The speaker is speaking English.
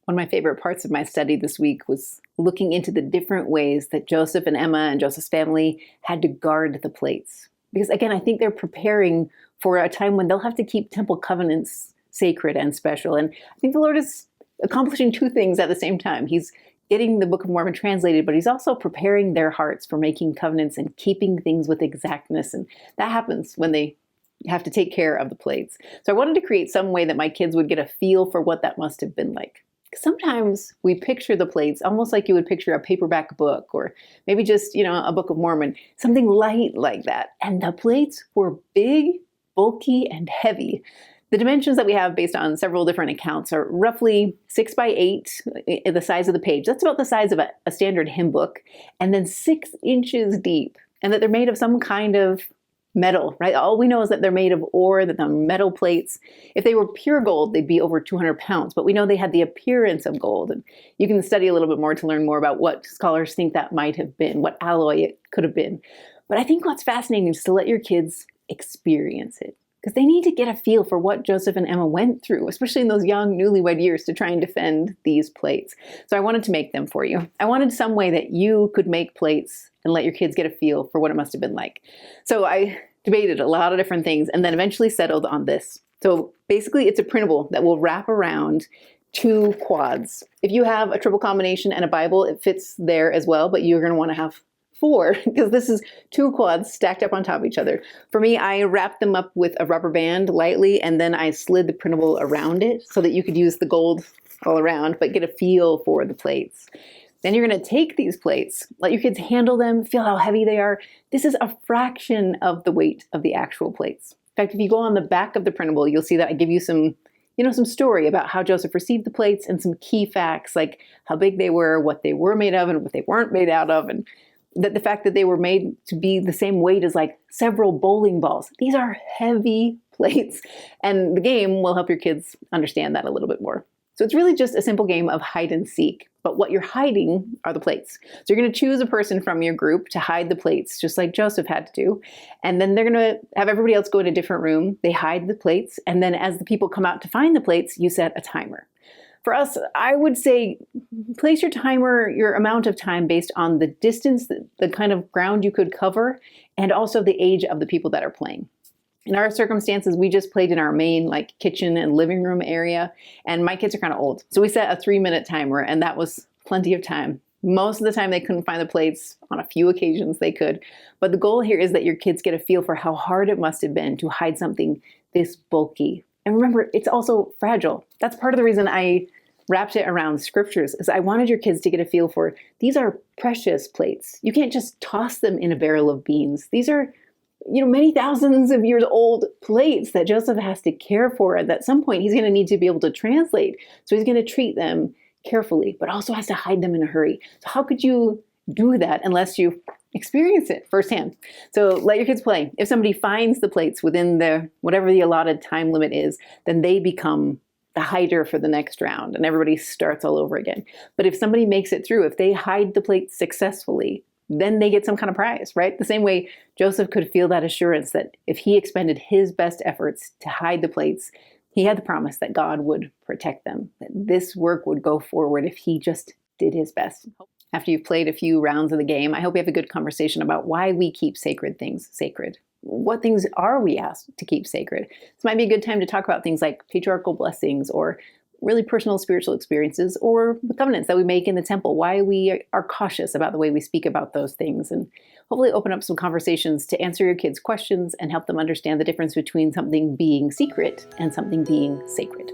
One of my favorite parts of my study this week was looking into the different ways that Joseph and Emma and Joseph's family had to guard the plates. Because again, I think they're preparing for a time when they'll have to keep temple covenants sacred and special. And I think the Lord is accomplishing two things at the same time. He's getting the Book of Mormon translated, but he's also preparing their hearts for making covenants and keeping things with exactness. And that happens when they have to take care of the plates. So I wanted to create some way that my kids would get a feel for what that must have been like. Sometimes we picture the plates almost like you would picture a paperback book or maybe just, a Book of Mormon, something light like that. And the plates were big, bulky, and heavy. The dimensions that we have based on several different accounts are roughly 6 by 8, the size of the page. That's about the size of a standard hymn book, and then 6 inches deep, and that they're made of some kind of metal, right? All we know is that they're made of ore, that they're metal plates. If they were pure gold, they'd be over 200 pounds, but we know they had the appearance of gold. And you can study a little bit more to learn more about what scholars think that might have been, what alloy it could have been. But I think what's fascinating is to let your kids experience it, because they need to get a feel for what Joseph and Emma went through, especially in those young newlywed years, to try and defend these plates. So I wanted to make them for you. I wanted some way that you could make plates and let your kids get a feel for what it must have been like. So I debated a lot of different things and then eventually settled on this. So basically it's a printable that will wrap around 2 quads. If you have a triple combination and a Bible, it fits there as well, but you're going to want to have 4 because this is 2 quads stacked up on top of each other. For me, I wrapped them up with a rubber band lightly, and then I slid the printable around it so that you could use the gold all around, but get a feel for the plates. Then you're going to take these plates, let your kids handle them, feel how heavy they are. This is a fraction of the weight of the actual plates. In fact, if you go on the back of the printable, you'll see that I give you some story about how Joseph received the plates and some key facts like how big they were, what they were made of, and what they weren't made out of, and that the fact that they were made to be the same weight as like several bowling balls. These are heavy plates, and the game will help your kids understand that a little bit more. So it's really just a simple game of hide and seek, but what you're hiding are the plates. So you're going to choose a person from your group to hide the plates, just like Joseph had to do. And then they're going to have everybody else go in a different room. They hide the plates. And then as the people come out to find the plates, you set a timer. For us, I would say place your timer, your amount of time based on the distance, the kind of ground you could cover, and also the age of the people that are playing. In our circumstances, we just played in our main kitchen and living room area, and my kids are kind of old. So we set a 3-minute timer, and that was plenty of time. Most of the time they couldn't find the plates. On a few occasions they could. But the goal here is that your kids get a feel for how hard it must have been to hide something this bulky. And remember, it's also fragile. That's part of the reason I wrapped it around scriptures, is I wanted your kids to get a feel for these are precious plates. You can't just toss them in a barrel of beans. These are many thousands of years old plates that Joseph has to care for, and at some point he's going to need to be able to translate. So he's going to treat them carefully, but also has to hide them in a hurry. So how could you do that unless you experience it firsthand? So let your kids play. If somebody finds the plates within whatever the allotted time limit is, then they become the hider for the next round and everybody starts all over again. But if somebody makes it through, if they hide the plates successfully, then they get some kind of prize, right? The same way Joseph could feel that assurance that if he expended his best efforts to hide the plates, he had the promise that God would protect them, that this work would go forward if he just did his best. After you've played a few rounds of the game, I hope you have a good conversation about why we keep sacred things sacred. What things are we asked to keep sacred? This might be a good time to talk about things like patriarchal blessings or really personal spiritual experiences or the covenants that we make in the temple, why we are cautious about the way we speak about those things, and hopefully open up some conversations to answer your kids' questions and help them understand the difference between something being secret and something being sacred.